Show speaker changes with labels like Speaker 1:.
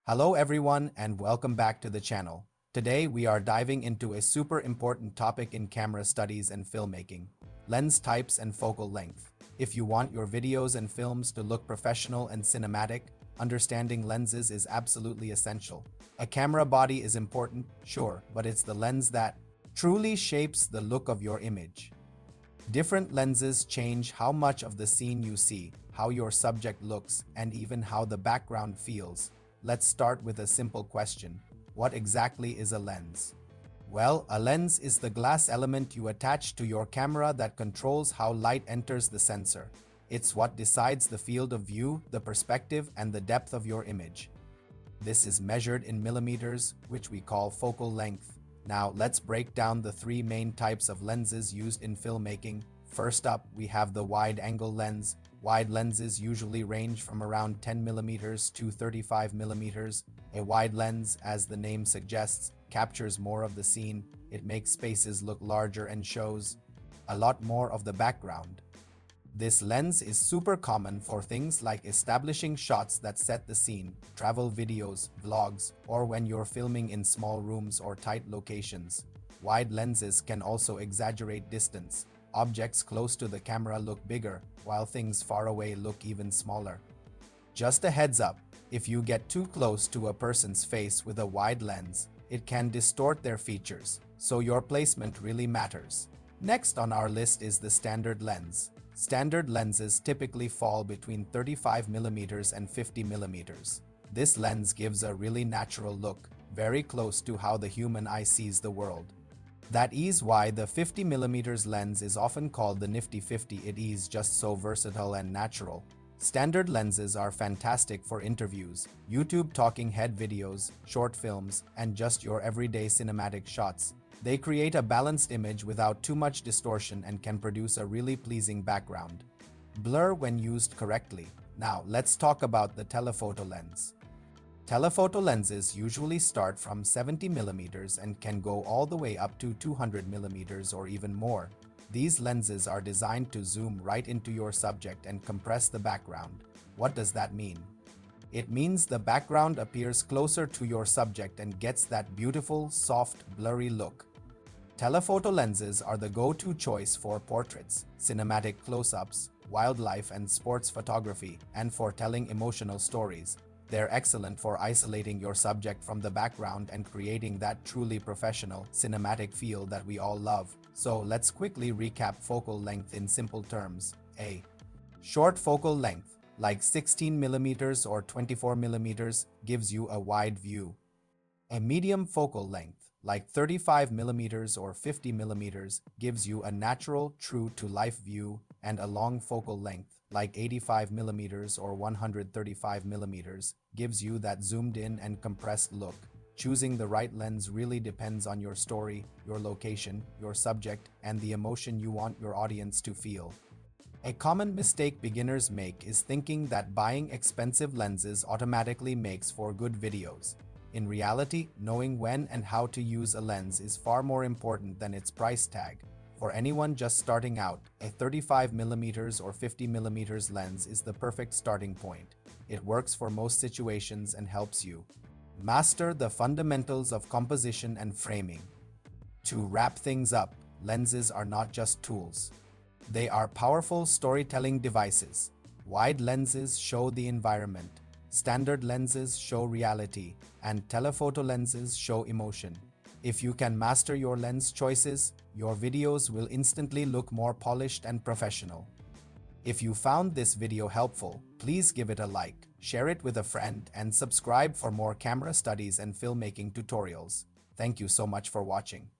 Speaker 1: Hello everyone and welcome back to the channel. Today we are diving into a super important topic in camera studies and filmmaking: lens types and focal length. If you want your videos and films to look professional and cinematic, understanding lenses is absolutely essential. A camera body is important, sure, but it's the lens that truly shapes the look of your image. Different lenses change how much of the scene you see, how your subject looks, and even how the background feels. Let's start with a simple question. What exactly is a lens? Well, a lens is the glass element you attach to your camera that controls how light enters the sensor. It's what decides the field of view, the perspective, and the depth of your image. This is measured in millimeters, which we call focal length. Now, let's break down the three main types of lenses used in filmmaking. First up, we have the wide-angle lens. Wide lenses usually range from around 10 millimeters to 35 millimeters. A wide lens, as the name suggests, captures more of the scene. It makes spaces look larger and shows a lot more of the background. This lens is super common for things like establishing shots that set the scene, travel videos, vlogs, or when you're filming in small rooms or tight locations. Wide lenses can also exaggerate distance. Objects close to the camera look bigger, while things far away look even smaller. Just a heads up, if you get too close to a person's face with a wide lens, it can distort their features, so your placement really matters. Next on our list is the standard lens. Standard lenses typically fall between 35 millimeters and 50 millimeters. This lens gives a really natural look, very close to how the human eye sees the world. That is why the 50 millimeters lens is often called the Nifty 50. It is just so versatile and natural. Standard lenses are fantastic for interviews, YouTube talking head videos, short films, and just your everyday cinematic shots. They create a balanced image without too much distortion and can produce a really pleasing background. Blur when used correctly. Now, let's talk about the telephoto lens. Telephoto lenses usually start from 70 millimeters and can go all the way up to 200 millimeters or even more. These lenses are designed to zoom right into your subject and compress the background. What does that mean? It means the background appears closer to your subject and gets that beautiful, soft, blurry look. Telephoto lenses are the go-to choice for portraits, cinematic close-ups, wildlife and sports photography, and for telling emotional stories. They're excellent for isolating your subject from the background and creating that truly professional, cinematic feel that we all love. So let's quickly recap focal length in simple terms. A short focal length, like 16 millimeters or 24 millimeters, gives you a wide view. A medium focal length, like 35 millimeters or 50 millimeters, gives you a natural, true-to-life view, and a long focal length, like 85 millimeters or 135 millimeters, gives you that zoomed-in and compressed look. Choosing the right lens really depends on your story, your location, your subject, and the emotion you want your audience to feel. A common mistake beginners make is thinking that buying expensive lenses automatically makes for good videos. In reality, knowing when and how to use a lens is far more important than its price tag. For anyone just starting out, a 35 millimeters or 50 millimeters lens is the perfect starting point. It works for most situations and helps you master the fundamentals of composition and framing. To wrap things up, lenses are not just tools. They are powerful storytelling devices. Wide lenses show the environment, standard lenses show reality, and telephoto lenses show emotion. If you can master your lens choices, your videos will instantly look more polished and professional. If you found this video helpful, please give it a like, share it with a friend, and subscribe for more camera studies and filmmaking tutorials. Thank you so much for watching.